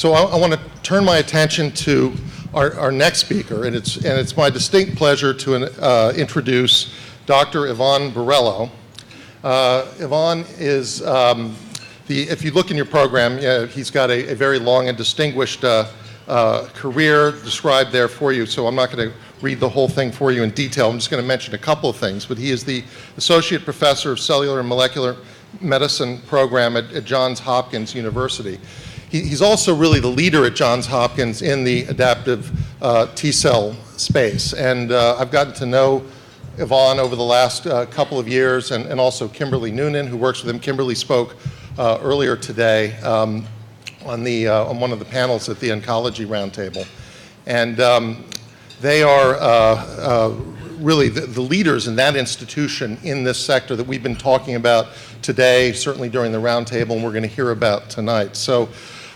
So I want to turn my attention to our next speaker, and it's my distinct pleasure to introduce Dr. Ivan Borrello. Ivan is, if you look in your program, he's got a very long and distinguished career described there for you, so I'm not going to read the whole thing for you in detail. I'm just going to mention a couple of things, but he is the Associate Professor of Cellular and Molecular Medicine program at Johns Hopkins University. He's also really the leader at Johns Hopkins in the adaptive T-cell space. And I've gotten to know Ivan over the last couple of years, and also Kimberly Noonan, who works with him. Kimberly spoke earlier today on one of the panels at the Oncology Roundtable. And they are really the leaders in that institution in this sector that we've been talking about today, certainly during the roundtable, and we're going to hear about tonight. So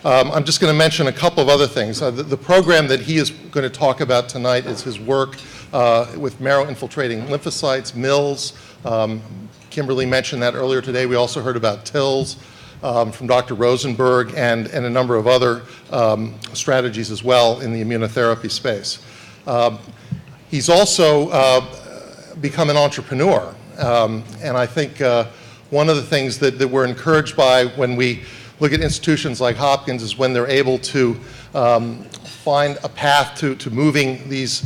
I'm just going to mention a couple of other things. The program that he is going to talk about tonight is his work with marrow-infiltrating lymphocytes, MILs. Kimberly mentioned that earlier today. We also heard about TILs from Dr. Rosenberg and a number of other strategies as well in the immunotherapy space. He's also become an entrepreneur, and I think one of the things that we're encouraged by when we look at institutions like Hopkins is when they're able to find a path to moving these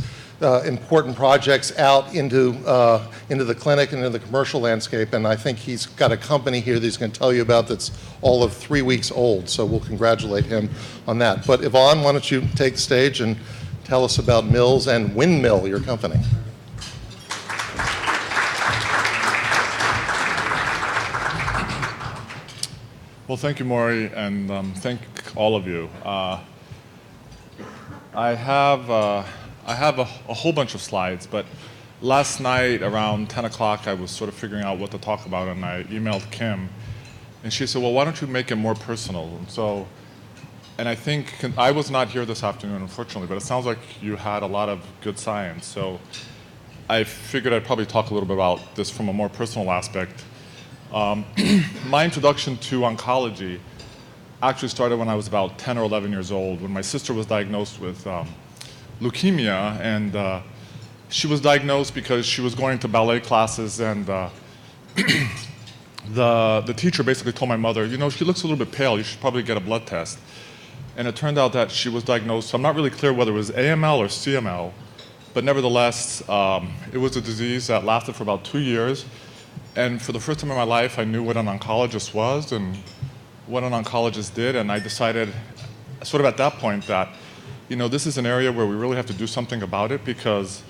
important projects out into the clinic and into the commercial landscape. And I think he's got a company here that he's going to tell you about that's all of 3 weeks old, so we'll congratulate him on that. But Ivan, why don't you take the stage and tell us about Mills and Windmill, your company. Well, thank you, Maury, and thank all of you. I have a whole bunch of slides, but last night around 10 o'clock, I was sort of figuring out what to talk about, and I emailed Kim, and she said, well, why don't you make it more personal? And I think, I was not here this afternoon, unfortunately, but it sounds like you had a lot of good science, so I figured I'd probably talk a little bit about this from a more personal aspect. My introduction to oncology actually started when I was about 10 or 11 years old, when my sister was diagnosed with leukemia, and she was diagnosed because she was going to ballet classes, and the teacher basically told my mother, you know, she looks a little bit pale, you should probably get a blood test. And it turned out that she was diagnosed, so I'm not really clear whether it was AML or CML, but nevertheless, it was a disease that lasted for about 2 years. And for the first time in my life, I knew what an oncologist was and what an oncologist did, and I decided sort of at that point that, you know, this is an area where we really have to do something about it because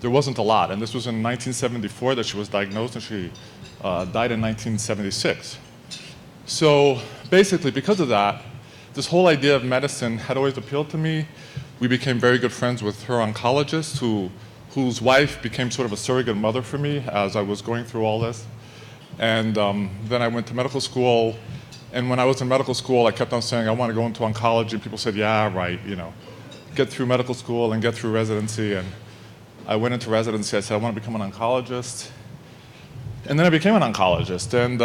there wasn't a lot. And this was in 1974 that she was diagnosed, and she died in 1976. So basically, because of that, this whole idea of medicine had always appealed to me. We became very good friends with her oncologist, whose wife became sort of a surrogate mother for me as I was going through all this. And then I went to medical school, and when I was in medical school, I kept on saying, I want to go into oncology, and people said, yeah, right, you know, get through medical school and get through residency. And I went into residency, I said, I want to become an oncologist. And then I became an oncologist, and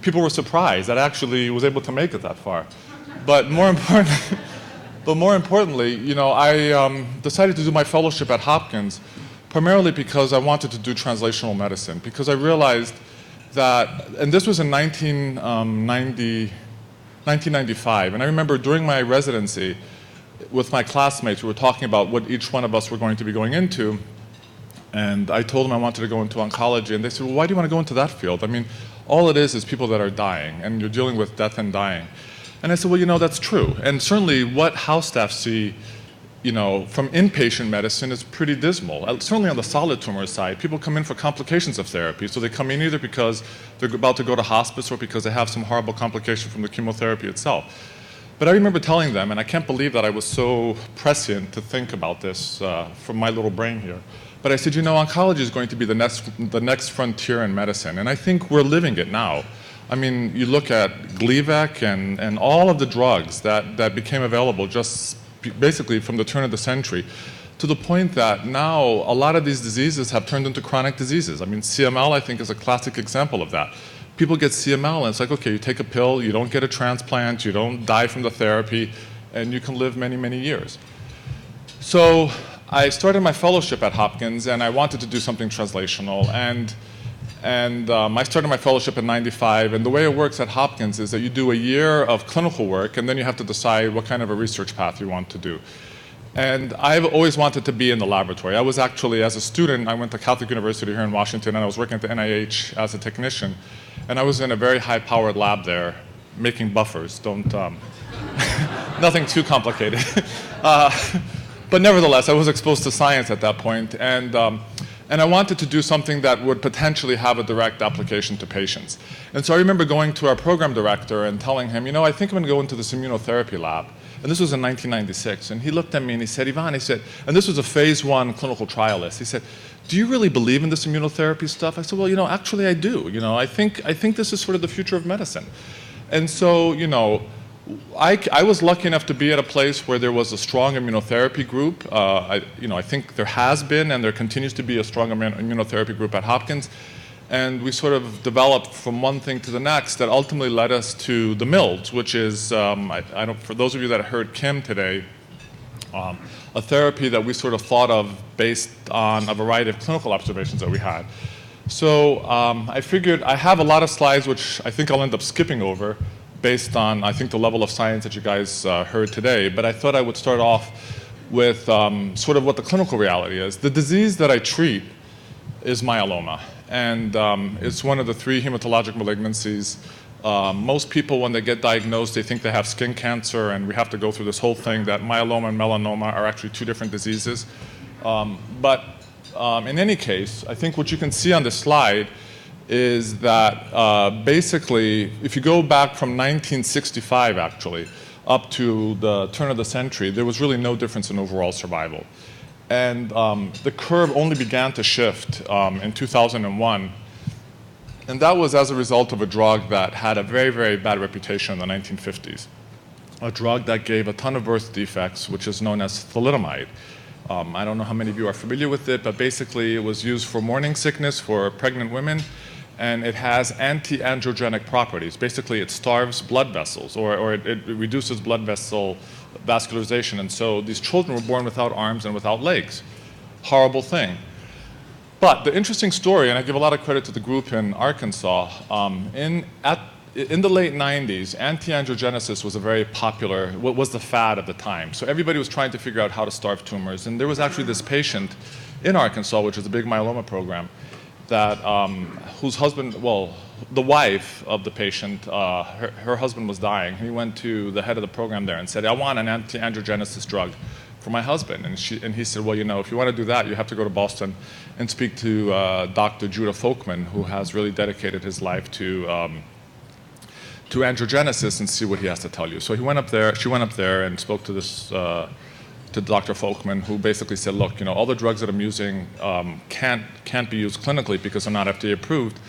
people were surprised that I actually was able to make it that far. But more importantly, you know, I decided to do my fellowship at Hopkins primarily because I wanted to do translational medicine, because I realized that, and this was in 1995, and I remember during my residency with my classmates, we were talking about what each one of us were going to be going into, and I told them I wanted to go into oncology, and they said, well, why do you want to go into that field? I mean, all it is people that are dying, and you're dealing with death and dying. And I said, well, you know, that's true. And certainly what house staff see, you know, from inpatient medicine is pretty dismal. Certainly on the solid tumor side, people come in for complications of therapy. So they come in either because they're about to go to hospice or because they have some horrible complication from the chemotherapy itself. But I remember telling them, and I can't believe that I was so prescient to think about this from my little brain here. But I said, you know, oncology is going to be the next frontier in medicine. And I think we're living it now. I mean, you look at Gleevec and all of the drugs that became available just basically from the turn of the century, to the point that now a lot of these diseases have turned into chronic diseases. I mean, CML, I think, is a classic example of that. people get CML, and it's like, okay, you take a pill, you don't get a transplant, you don't die from the therapy, and you can live many, many years. So I started my fellowship at Hopkins, and I wanted to do something translational. And I started my fellowship in '95, and the way it works at Hopkins is that you do a year of clinical work, and then you have to decide what kind of a research path you want to do. And I've always wanted to be in the laboratory. I was actually, as a student, I went to Catholic University here in Washington, and I was working at the NIH as a technician. And I was in a very high-powered lab there, making buffers. Nothing too complicated. But nevertheless, I was exposed to science at that point, and I wanted to do something that would potentially have a direct application to patients. And so I remember going to our program director and telling him, I think I'm going to go into this immunotherapy lab. And this was in 1996. And he looked at me and he said, Ivan, he said, and this was a phase 1 clinical trialist. He said, do you really believe in this immunotherapy stuff? I said, well, actually I do. I think this is sort of the future of medicine. And so, I was lucky enough to be at a place where there was a strong immunotherapy group. I think there has been and there continues to be a strong immunotherapy group at Hopkins. And we sort of developed from one thing to the next that ultimately led us to the MILDs, which is, for those of you that heard Kim today, a therapy that we sort of thought of based on a variety of clinical observations that we had. So I figured I have a lot of slides which I think I'll end up skipping over based on, I think, the level of science that you guys heard today. But I thought I would start off with sort of what the clinical reality is. The disease that I treat is myeloma. And it's one of the 3 hematologic malignancies. Most people, when they get diagnosed, they think they have skin cancer, and we have to go through this whole thing that myeloma and melanoma are actually 2 different diseases. But in any case, I think what you can see on this slide is that basically, if you go back from 1965, actually, up to the turn of the century, there was really no difference in overall survival. And the curve only began to shift in 2001. And that was as a result of a drug that had a very, very bad reputation in the 1950s. A drug that gave a ton of birth defects, which is known as thalidomide. I don't know how many of you are familiar with it, but basically it was used for morning sickness for pregnant women. And it has anti-angiogenic properties. Basically, it starves blood vessels, or it reduces blood vessel vascularization. And so these children were born without arms and without legs. Horrible thing. But the interesting story, and I give a lot of credit to the group in Arkansas, in the late 90s, anti-angiogenesis was a very popular, what was the fad at the time. So everybody was trying to figure out how to starve tumors. And there was actually this patient in Arkansas, which is a big myeloma program, that whose husband, well, the wife of the patient, her husband was dying. He went to the head of the program there and said, I want an anti-angiogenesis drug for my husband. And he said, well, if you want to do that, you have to go to Boston and speak to Dr. Judah Folkman, who has really dedicated his life to angiogenesis, and see what he has to tell you. So she went up there and spoke to this to Dr. Folkman, who basically said, look, all the drugs that I'm using can't be used clinically because they're not FDA approved,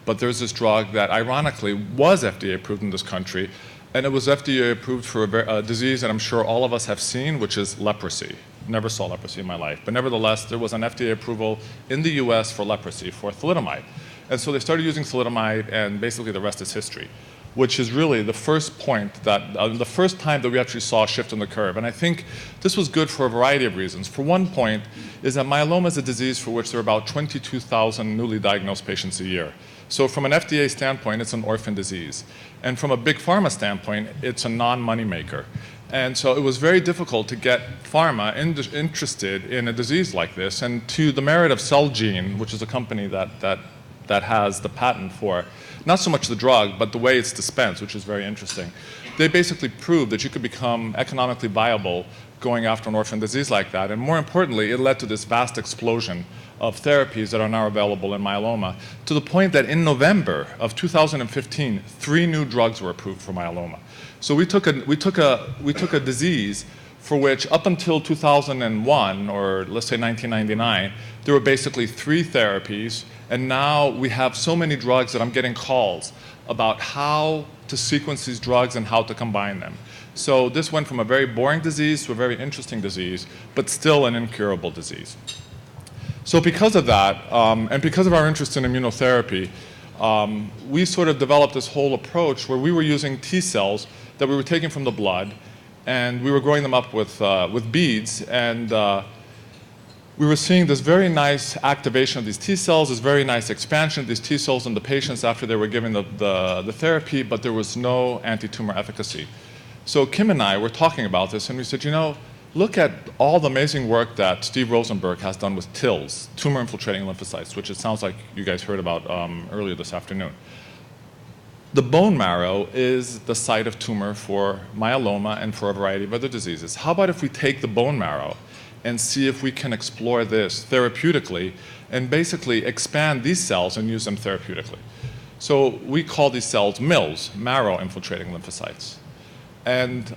but there's this drug that ironically was FDA approved in this country, and it was FDA approved for a disease that I'm sure all of us have seen, which is leprosy. Never saw leprosy in my life, but nevertheless, there was an FDA approval in the US for leprosy, for thalidomide. And so they started using thalidomide, and basically the rest is history, which is really the first point that, the first time that we actually saw a shift in the curve. And I think this was good for a variety of reasons. For one point is that myeloma is a disease for which there are about 22,000 newly diagnosed patients a year. So from an FDA standpoint, it's an orphan disease. And from a big pharma standpoint, it's a non-money maker. And so it was very difficult to get pharma interested in a disease like this. And to the merit of Celgene, which is a company that has the patent for not so much the drug, but the way it's dispensed, which is very interesting. They basically proved that you could become economically viable going after an orphan disease like that. And more importantly, it led to this vast explosion of therapies that are now available in myeloma, to the point that in November of 2015, 3 new drugs were approved for myeloma. So we took a disease for which up until 2001, or let's say 1999, there were basically 3 therapies. And now we have so many drugs that I'm getting calls about how to sequence these drugs and how to combine them. So this went from a very boring disease to a very interesting disease, but still an incurable disease. So because of that, and because of our interest in immunotherapy, we sort of developed this whole approach where we were using T cells that we were taking from the blood, and we were growing them up with beads, and we were seeing this very nice activation of these T cells, this very nice expansion of these T cells in the patients after they were given the therapy, but there was no anti-tumor efficacy. So Kim and I were talking about this, and we said, you know, look at all the amazing work that Steve Rosenberg has done with TILs, tumor-infiltrating lymphocytes, which it sounds like you guys heard about earlier this afternoon. The bone marrow is the site of tumor for myeloma and for a variety of other diseases. How about if we take the bone marrow and see if we can explore this therapeutically and basically expand these cells and use them therapeutically? So we call these cells MILs, marrow-infiltrating lymphocytes. And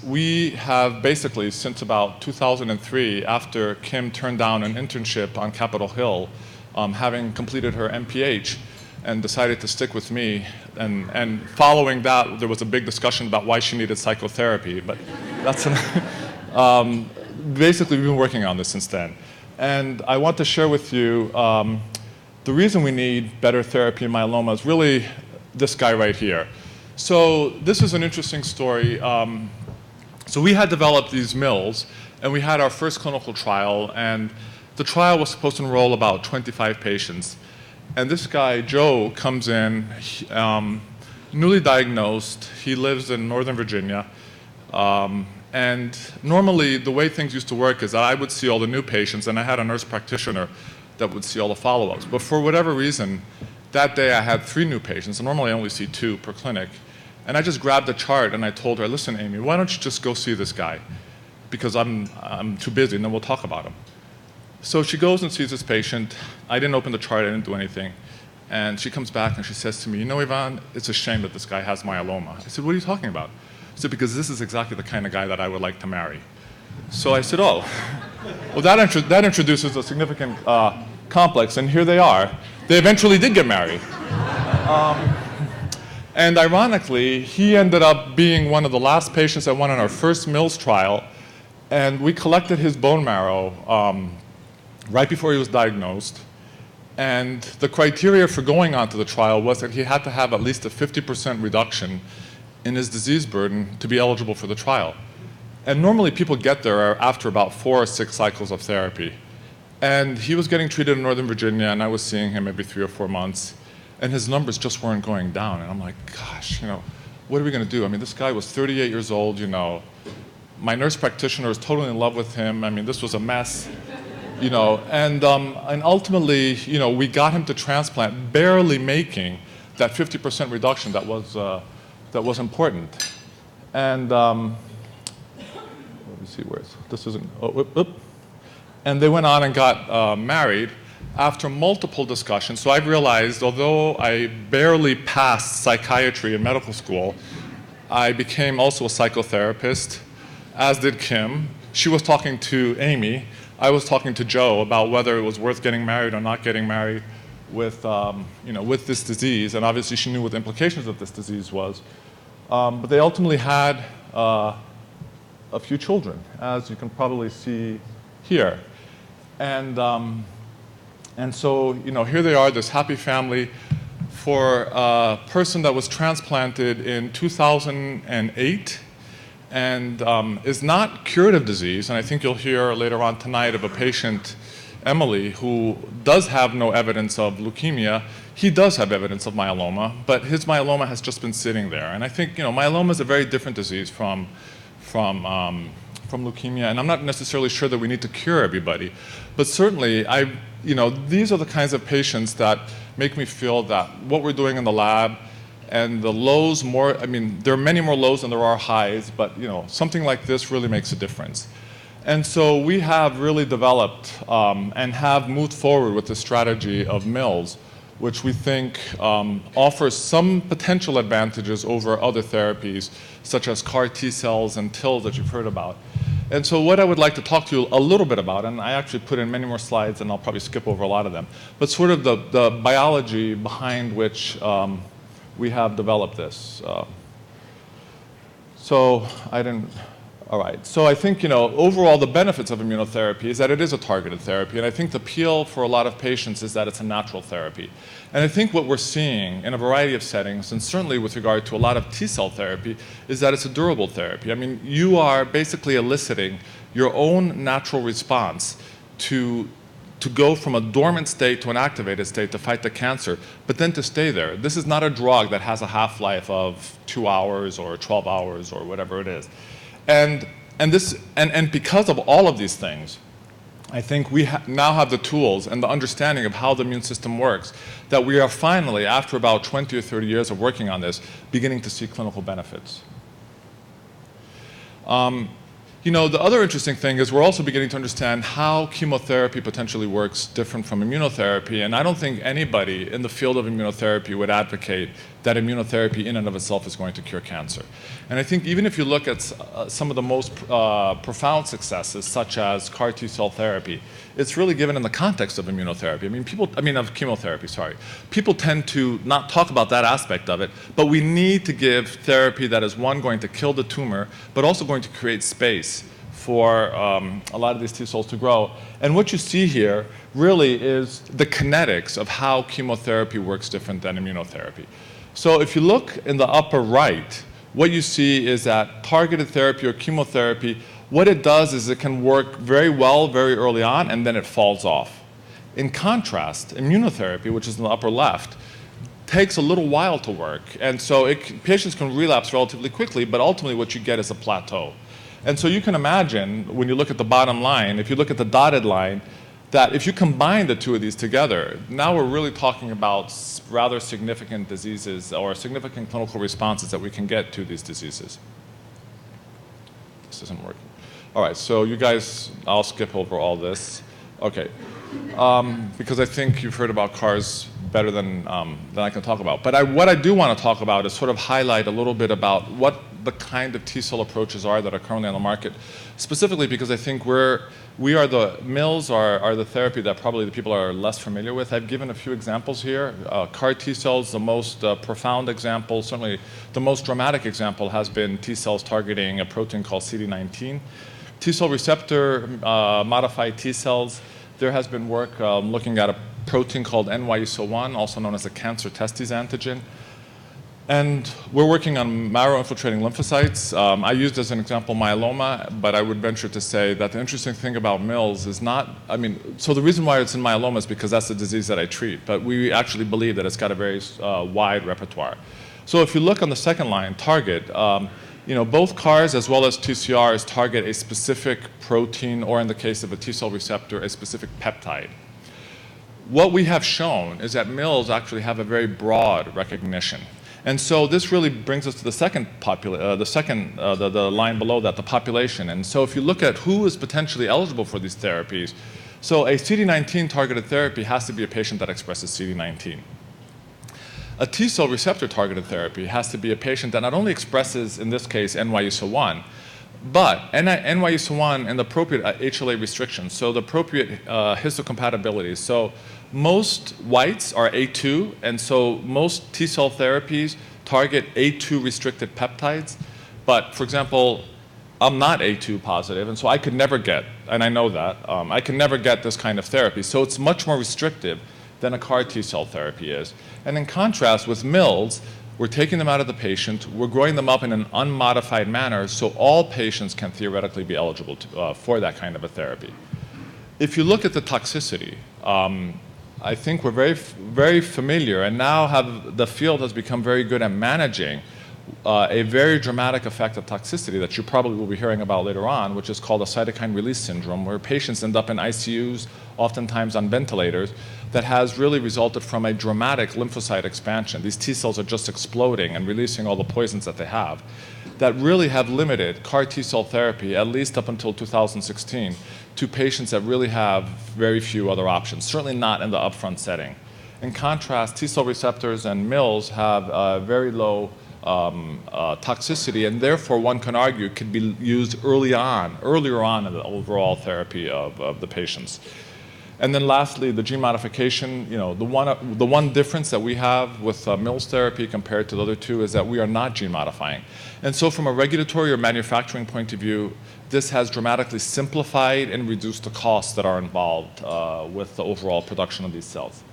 we have basically, since about 2003, after Kim turned down an internship on Capitol Hill, having completed her MPH, and decided to stick with me, and following that, there was a big discussion about why she needed psychotherapy, but that's basically, we've been working on this since then. And I want to share with you the reason we need better therapy in myeloma is really this guy right here. So this is an interesting story. So we had developed these MILs, and we had our first clinical trial, and the trial was supposed to enroll about 25 patients. And this guy, Joe, comes in, newly diagnosed. He lives in Northern Virginia. And normally, the way things used to work is that I would see all the new patients, and I had a nurse practitioner that would see all the follow-ups. But for whatever reason, that day I had 3 new patients, and normally I only see 2 per clinic. And I just grabbed the chart and I told her, listen, Amy, why don't you just go see this guy? Because I'm too busy, and then we'll talk about him. So she goes and sees this patient. I didn't open the chart, I didn't do anything. And she comes back and she says to me, you know, Ivan, it's a shame that this guy has myeloma. I said, what are you talking about? She said, because this is exactly the kind of guy that I would like to marry. So I said, oh. Well, that introduces a significant complex, and here they are. They eventually did get married. And ironically, he ended up being one of the last patients that went on our first MILS trial, and we collected his bone marrow right before he was diagnosed. And the criteria for going onto the trial was that he had to have at least a 50% reduction in his disease burden to be eligible for the trial. And normally people get there after about 4 or 6 cycles of therapy. And he was getting treated in Northern Virginia, and I was seeing him every 3 or 4 months. And his numbers just weren't going down. And I'm like, gosh, you know, what are we going to do? I mean, this guy was 38 years old, you know. My nurse practitioner was totally in love with him. I mean, this was a mess, you know. And ultimately, you know, we got him to transplant, barely making that 50% reduction that was important. And let me see where this isn't. Oh, whoop, whoop. And they went on and got married after multiple discussions. So I realized, although I barely passed psychiatry in medical school, I became also a psychotherapist, as did Kim. She was talking to Amy. I was talking to Joe about whether it was worth getting married or not getting married with, you know, with this disease. And obviously she knew what the implications of this disease was. But they ultimately had a few children, as you can probably see here. And so, you know, here they are, this happy family. For a person that was transplanted in 2008 and is not curative disease, and I think you'll hear later on tonight of a patient, Emily, who does have no evidence of leukemia. He does have evidence of myeloma, but his myeloma has just been sitting there. And I think, you know, myeloma is a very different disease from leukemia, and I'm not necessarily sure that we need to cure everybody, but certainly you know, these are the kinds of patients that make me feel that what we're doing in the lab and the lows I mean, there are many more lows than there are highs, but you know, something like this really makes a difference. And so we have really developed and have moved forward with the strategy of MILS, which we think offers some potential advantages over other therapies, such as CAR T cells and TILs that you've heard about. And so what I would like to talk to you a little bit about, and I actually put in many more slides, and I'll probably skip over a lot of them, but sort of the biology behind which we have developed this. So I didn't, All right, so I think, overall the benefits of immunotherapy is that it is a targeted therapy, and I think the appeal for a lot of patients is that it's a natural therapy. And I think what we're seeing in a variety of settings, and certainly with regard to a lot of T-cell therapy, is that it's a durable therapy. I mean, you are basically eliciting your own natural response to go from a dormant state to an activated state to fight the cancer, but then to stay there. This is not a drug that has a half-life of 2 hours or 12 hours or whatever it is. And because of all of these things, I think we now have the tools and the understanding of how the immune system works that we are finally, after about 20 or 30 years of working on this, beginning to see clinical benefits. The other interesting thing is we're also beginning to understand how chemotherapy potentially works different from immunotherapy, and I don't think anybody in the field of immunotherapy would advocate that immunotherapy in and of itself is going to cure cancer. And I think even if you look at some of the most profound successes, such as CAR T-cell therapy, it's really given in the context of immunotherapy. Of chemotherapy, sorry. People tend to not talk about that aspect of it, but we need to give therapy that is, one, going to kill the tumor, but also going to create space for a lot of these T cells to grow. And what you see here really is the kinetics of how chemotherapy works different than immunotherapy. So if you look in the upper right, what you see is that targeted therapy or chemotherapy, what it does is it can work very well very early on, and then it falls off. In contrast, immunotherapy, which is in the upper left, takes a little while to work. And so patients can relapse relatively quickly, but ultimately what you get is a plateau. And so you can imagine, when you look at the bottom line, if you look at the dotted line, that if you combine the two of these together, now we're really talking about rather significant diseases or significant clinical responses that we can get to these diseases. This isn't working. All right, so you guys, I'll skip over all this. Okay, because I think you've heard about CARs better than I can talk about. But what I do want to talk about is sort of highlight a little bit about what the kind of T-cell approaches are that are currently on the market, specifically because I think MILs are the therapy that probably the people are less familiar with. I've given a few examples here. CAR T-cells, the most profound example, certainly the most dramatic example has been T-cells targeting a protein called CD19. T-cell receptor modified T-cells, there has been work looking at a protein called NY-ESO-1, also known as a cancer testis antigen. And we're working on marrow-infiltrating lymphocytes. I used as an example myeloma, but I would venture to say that the interesting thing about MILs is so the reason why it's in myeloma is because that's the disease that I treat, but we actually believe that it's got a very wide repertoire. So if you look on the second line, target, both CARs as well as TCRs target a specific protein, or in the case of a T-cell receptor, a specific peptide. What we have shown is that MILs actually have a very broad recognition. And so this really brings us to the line below that, the population. And so if you look at who is potentially eligible for these therapies, so a CD19 targeted therapy has to be a patient that expresses CD19. A T-cell receptor targeted therapy has to be a patient that not only expresses, in this case, NY-ESO-1, but NY-ESO-1 and the appropriate HLA restrictions, so the appropriate histocompatibility. So most whites are A2, and so most T-cell therapies target A2 restricted peptides. But for example, I'm not A2 positive, and so I could never get, and I know that, I can never get this kind of therapy. So it's much more restrictive than a CAR T-cell therapy is. And in contrast with MILs, we're taking them out of the patient, we're growing them up in an unmodified manner, so all patients can theoretically be eligible for that kind of a therapy. If you look at the toxicity, I think we're very, very familiar, and now the field has become very good at managing a very dramatic effect of toxicity that you probably will be hearing about later on, which is called a cytokine release syndrome, where patients end up in ICUs, oftentimes on ventilators, that has really resulted from a dramatic lymphocyte expansion. These T cells are just exploding and releasing all the poisons that they have, that really have limited CAR T-cell therapy, at least up until 2016, to patients that really have very few other options, certainly not in the upfront setting. In contrast, T-cell receptors and MILs have very low toxicity, and therefore one can argue could be used earlier on in the overall therapy of the patients. And then lastly, the gene modification, the one difference that we have with Mills therapy compared to the other two is that we are not gene modifying. And so from a regulatory or manufacturing point of view, this has dramatically simplified and reduced the costs that are involved with the overall production of these cells.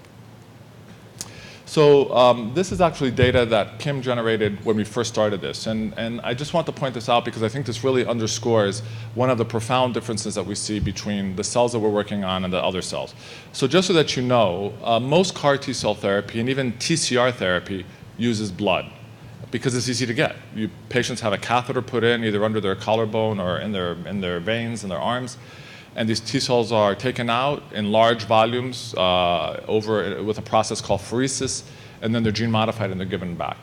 So this is actually data that Kim generated when we first started this. And I just want to point this out because I think this really underscores one of the profound differences that we see between the cells that we're working on and the other cells. So just so that you know, most CAR T-cell therapy and even TCR therapy uses blood because it's easy to get. Patients have a catheter put in either under their collarbone or in their veins, in their arms. And these T cells are taken out in large volumes with a process called pheresis, and then they're gene modified and they're given back.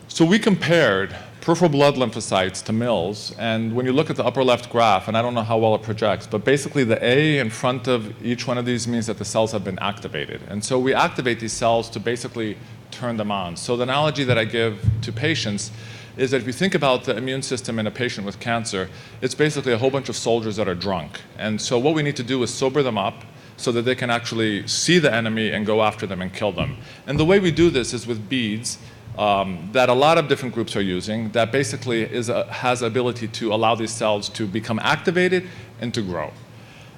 So we compared peripheral blood lymphocytes to Mills, and when you look at the upper left graph, and I don't know how well it projects, but basically the A in front of each one of these means that the cells have been activated. And so we activate these cells to basically turn them on. So the analogy that I give to patients is that if you think about the immune system in a patient with cancer, it's basically a whole bunch of soldiers that are drunk. And so what we need to do is sober them up so that they can actually see the enemy and go after them and kill them. And the way we do this is with beads that a lot of different groups are using that basically has the ability to allow these cells to become activated and to grow.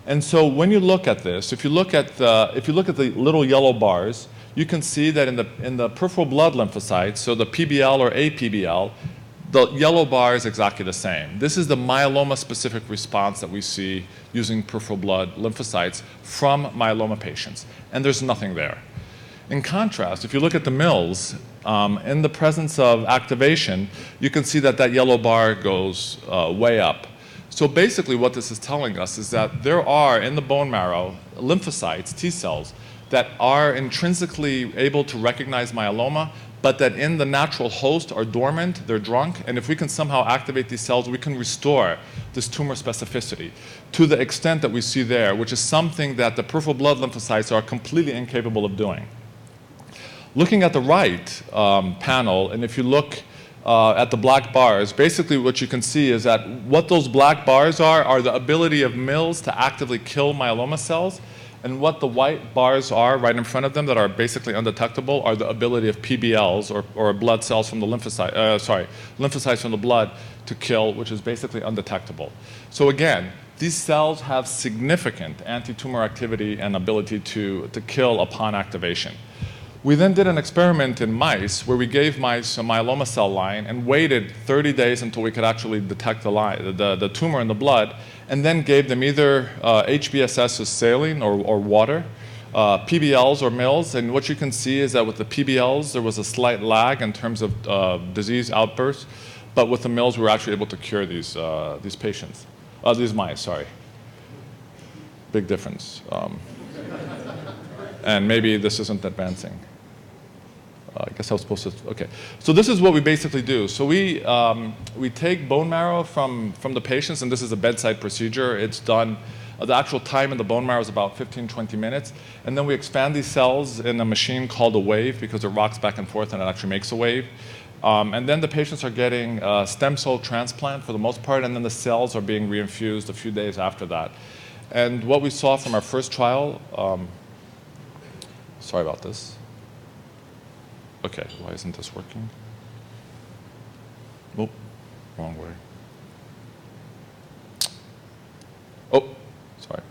And so when you look at this, if you look at the little yellow bars, you can see that in the peripheral blood lymphocytes, so the PBL or APBL, the yellow bar is exactly the same. This is the myeloma-specific response that we see using peripheral blood lymphocytes from myeloma patients, and there's nothing there. In contrast, if you look at the Mills, in the presence of activation, you can see that yellow bar goes way up. So basically what this is telling us is that there are, in the bone marrow, lymphocytes, T cells, that are intrinsically able to recognize myeloma, but that in the natural host are dormant, they're drunk, and if we can somehow activate these cells, we can restore this tumor specificity to the extent that we see there, which is something that the peripheral blood lymphocytes are completely incapable of doing. Looking at the right panel, and if you look at the black bars, basically what you can see is that what those black bars are the ability of Mills to actively kill myeloma cells, and what the white bars are right in front of them that are basically undetectable are the ability of PBLs or blood cells from the lymphocytes from the blood to kill, which is basically undetectable. So again, these cells have significant anti-tumor activity and ability to kill upon activation. We then did an experiment in mice where we gave mice a myeloma cell line and waited 30 days until we could actually detect the tumor in the blood, and then gave them either HBSS as saline or water, PBLs or Mills. And what you can see is that with the PBLs, there was a slight lag in terms of disease outbursts, but with the Mills, we were actually able to cure these patients, these mice, sorry. Big difference. And maybe this isn't advancing. I guess I was supposed to, okay. So this is what we basically do. So we take bone marrow from the patients, and this is a bedside procedure. It's done, the actual time in the bone marrow is about 15, 20 minutes. And then we expand these cells in a machine called a wave because it rocks back and forth and it actually makes a wave. And then the patients are getting stem cell transplant for the most part, and then the cells are being reinfused a few days after that. And what we saw from our first trial, sorry about this. Okay, why isn't this working? Oh, wrong way. Oh, sorry.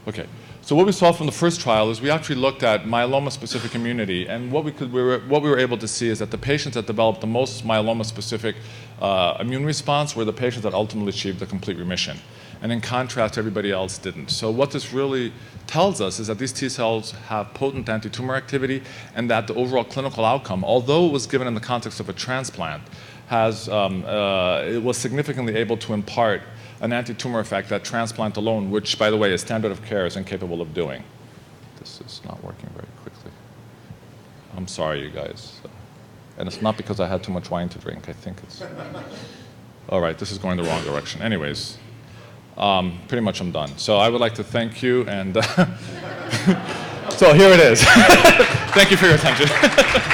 Okay, so what we saw from the first trial is we actually looked at myeloma-specific immunity, and what we were able to see is that the patients that developed the most myeloma-specific immune response were the patients that ultimately achieved a complete remission. And in contrast, everybody else didn't. So what this really tells us is that these T cells have potent anti-tumor activity, and that the overall clinical outcome, although it was given in the context of a transplant, it was significantly able to impart an anti-tumor effect that transplant alone, which, by the way, is standard of care, is incapable of doing. This is not working very quickly. I'm sorry, you guys. And it's not because I had too much wine to drink. I think it's... All right, this is going the wrong direction. Anyways. Pretty much I'm done. So I would like to thank you, and so here it is. Thank you for your attention.